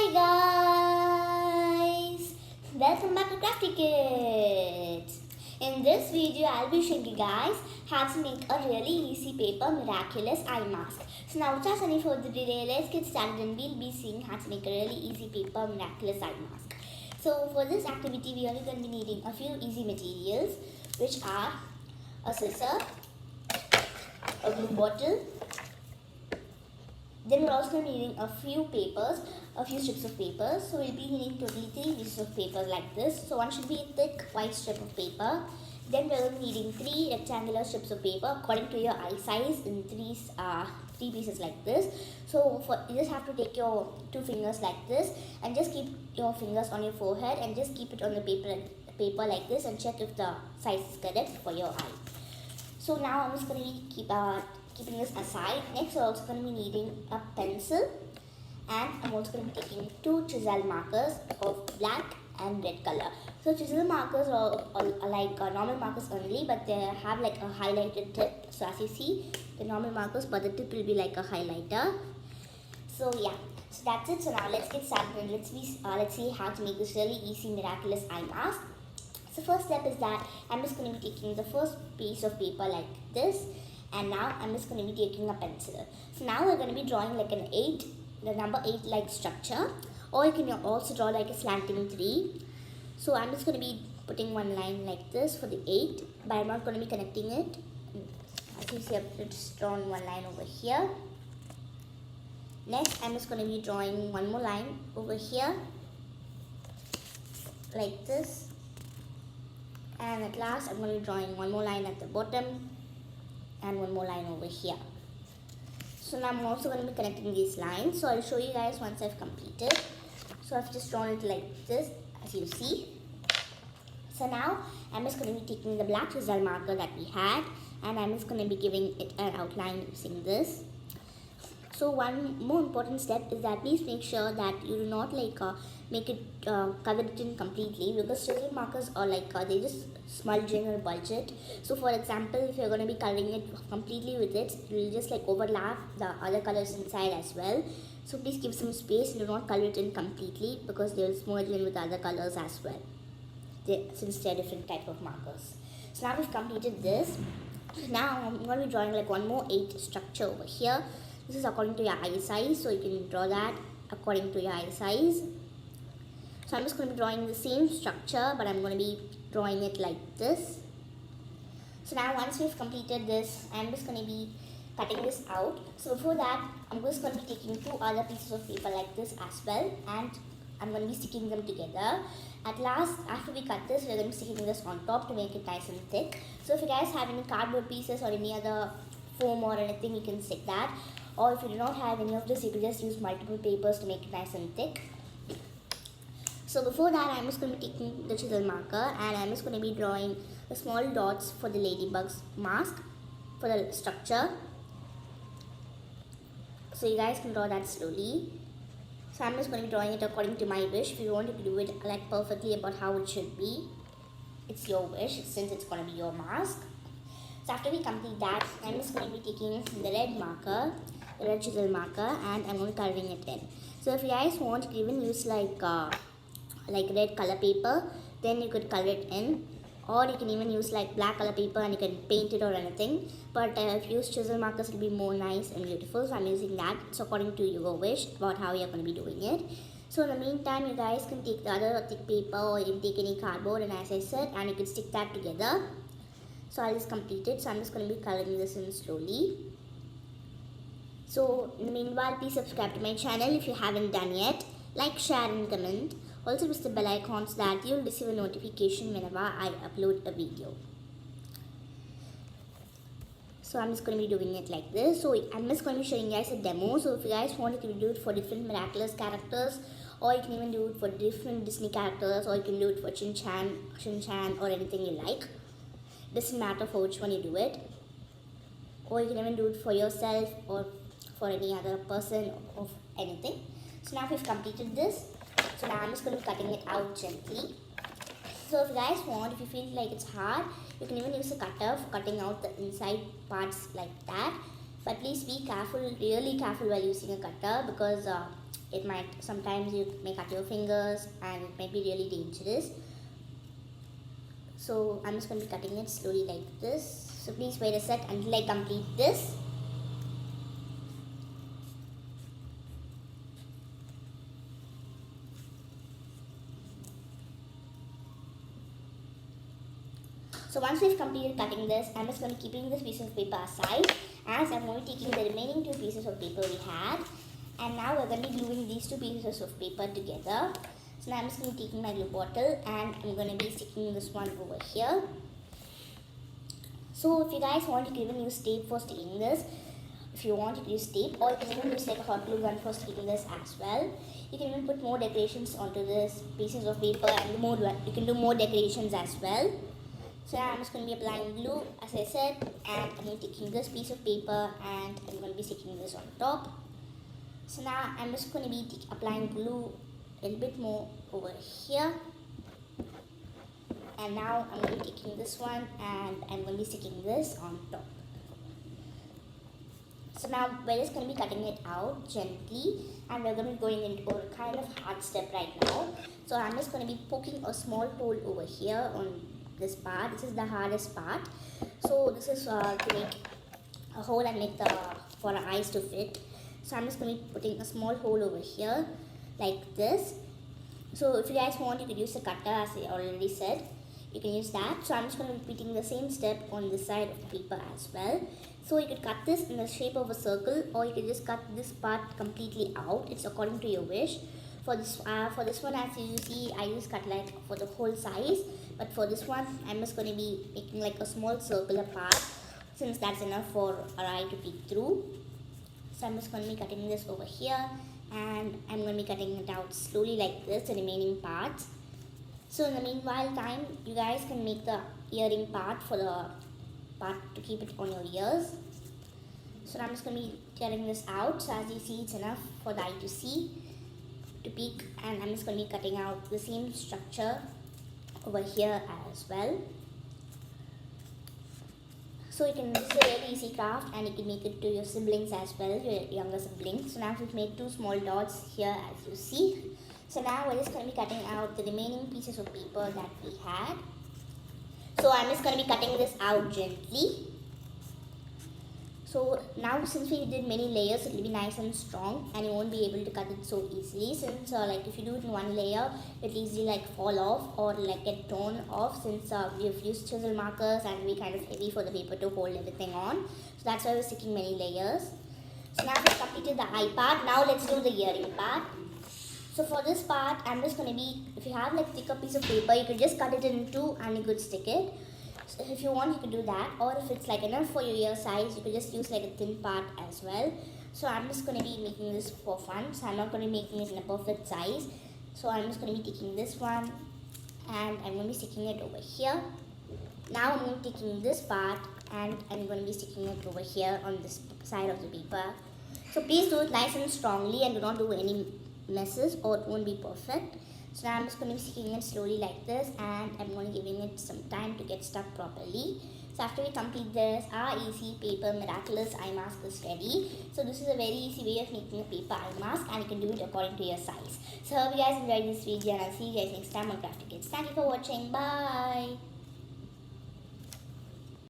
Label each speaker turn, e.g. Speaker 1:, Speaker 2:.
Speaker 1: Hi guys! Welcome back to Crafty Kids. In this video, I'll be showing you guys how to make a really easy paper miraculous eye mask. So now without any further delay, let's get started and we'll be seeing how to make a really easy paper miraculous eye mask. So for this activity, we are only going to be needing a few easy materials, which are a scissor, a glue bottle. Then we're also needing a few strips of paper. So we'll be needing totally 3 pieces of paper like this. So one should be a thick white strip of paper. Then we're needing 3 rectangular strips of paper according to your eye size in 3 pieces like this. So you just have to take your 2 fingers like this and just keep your fingers on your forehead and just keep it on the paper like this and check if the size is correct for your eye. So now I'm just going to be keeping this aside. Next, we're also going to be needing a pencil, and I'm also going to be taking 2 chisel markers of black and red color. So chisel markers are like normal markers only, but they have like a highlighted tip. So as you see, the normal markers, but the tip will be like a highlighter. So yeah, so that's it. So now let's get started and let's see how to make this really easy miraculous eye mask. So first step is that I'm just going to be taking the first piece of paper like this. And now I'm just going to be taking a pencil. So now we're going to be drawing like the number 8 like structure, or you can also draw like a slanting 3. So I'm just going to be putting one line like this for the 8, but I'm not going to be connecting it. As you see, I've just drawn one line over here. Next, I'm just going to be drawing one more line over here like this. And at last, I'm going to be drawing one more line at the bottom and one more line over here. So now I'm also going to be connecting these lines. So I'll show you guys once I've completed. So I've just drawn it like this, as you see. So now I'm just going to be taking the black chisel marker that we had, and I'm just going to be giving it an outline using this. So one more important step is that please make sure that you do not make it cover it in completely, because chisel markers are they just smudge in or bulge it. So for example, if you're going to be coloring it completely with it, it will just overlap the other colors inside as well. So please give some space and do not color it in completely, because they will smudge in with the other colors as well, since they're different type of markers. So now we've completed this. Now I'm going to be drawing one more 8 structure over here. This is according to your eye size, so you can draw that according to your eye size. So I'm just going to be drawing the same structure, but I'm going to be drawing it like this. So now once we've completed this, I'm just going to be cutting this out. So before that, I'm just going to be taking 2 other pieces of paper like this as well, and I'm going to be sticking them together. At last, after we cut this, we're going to be sticking this on top to make it nice and thick. So if you guys have any cardboard pieces or any other foam or anything, you can stick that. Or if you do not have any of this, you can just use multiple papers to make it nice and thick. So before that, I'm just going to be taking the chisel marker, and I'm just going to be drawing the small dots for the ladybug's mask, for the structure. So you guys can draw that slowly. So I'm just going to be drawing it according to my wish. If you want to do it perfectly about how it should be, it's your wish, since it's going to be your mask. So after we complete that, I'm just going to be taking the red marker, the red chisel marker, and I'm going to be coloring it in. So if you guys want, you can even use like red color paper, then you could color it in, or you can even use black color paper and you can paint it or anything. But if you use chisel markers, it'll be more nice and beautiful. So I'm using that. So according to your wish about how you're going to be doing it. So in the meantime, you guys can take the other thick paper, or you can take any cardboard, and as I said, and you can stick that together. So I'll just complete it. So I'm just going to be coloring this in slowly. So in the meanwhile, please subscribe to my channel if you haven't done yet. Like, share and comment. Also press the bell icon so that you'll receive a notification whenever I upload a video. So I'm just going to be doing it like this. So I'm just going to be showing you guys a demo. So if you guys want, you can do it for different miraculous characters, or you can even do it for different Disney characters, or you can do it for Shin Chan or anything you like. Doesn't matter for which one you do it. Or you can even do it for yourself or for any other person or anything. So now we've completed this. So now I'm just going to be cutting it out gently. So if you guys want, if you feel like it's hard, you can even use a cutter for cutting out the inside parts like that. But please be careful, really careful while using a cutter, because sometimes you may cut your fingers and it might be really dangerous. So I'm just going to be cutting it slowly like this. So please wait a sec until I complete this. So once we've completed cutting this, I'm just going to be keeping this piece of paper aside, as I'm going to be taking the remaining 2 pieces of paper we had. And now we're going to be gluing these 2 pieces of paper together. So now I'm just going to be taking my glue bottle and I'm going to be sticking this one over here. So if you guys want, you can even use tape for sticking this. If you want, you can use tape, or you can even use like a hot glue gun for sticking this as well. You can even put more decorations onto this pieces of paper, and you can do more decorations as well. So now I'm just going to be applying glue, as I said, and I'm going to be taking this piece of paper and I'm going to be sticking this on top. So now I'm just going to be applying glue a little bit more over here. And now I'm going to be taking this one and I'm going to be sticking this on top. So now we're just going to be cutting it out gently, and we're going to be going into a kind of hard step right now. So I'm just going to be poking a small hole over here on this part. This is the hardest part. So this is to make a hole and make for our eyes to fit. So I'm just going to be putting a small hole over here like this. So if you guys want, you could use a cutter, as I already said. You can use that. So I'm just going to be repeating the same step on this side of the paper as well. So you could cut this in the shape of a circle, or you could just cut this part completely out. It's according to your wish. For this one, as you see, I just cut like for the whole size. But for this one, I'm just going to be making like a small circular part, since that's enough for our eye to peek through. So I'm just going to be cutting this over here, and I'm going to be cutting it out slowly like this, the remaining parts. So in the meanwhile time, you guys can make the earring part for the part to keep it on your ears. So I'm just going to be tearing this out. So as you see, it's enough for the eye to see, to peek, and I'm just going to be cutting out the same structure over here as well. So you can, this is a really easy craft, and you can make it to your siblings as well, your younger siblings. So now we've made 2 small dots here, as you see. So now we're just going to be cutting out the remaining pieces of paper that we had. So I'm just going to be cutting this out gently. So now, since we did many layers, it will be nice and strong, and you won't be able to cut it so easily, since like if you do it in one layer, it will easily like fall off or like get torn off, since we've used chisel markers and we kind of heavy for the paper to hold everything on. So that's why we're sticking many layers. So now we've completed the eye part. Now let's do the earring part. So for this part, I'm just going to be, if you have like thicker piece of paper, you could just cut it in 2 and you could stick it. So if you want, you could do that, or if it's like enough for your ear size, you could just use like a thin part as well. So I'm just going to be making this for fun, so I'm not going to be making it in a perfect size. So I'm just going to be taking this one and I'm going to be sticking it over here. Now I'm going to be taking this part and I'm going to be sticking it over here on this side of the paper. So please do it nice and strongly and do not do any messes, or it won't be perfect. So now I'm just going to be sticking it slowly like this, and I'm going to be giving it some time to get stuck properly. So after we complete this, our easy paper miraculous eye mask is ready. So this is a very easy way of making a paper eye mask, and you can do it according to your size. So I hope you guys enjoyed this video, and I'll see you guys next time on Crafty Kids. Thank you for watching. Bye.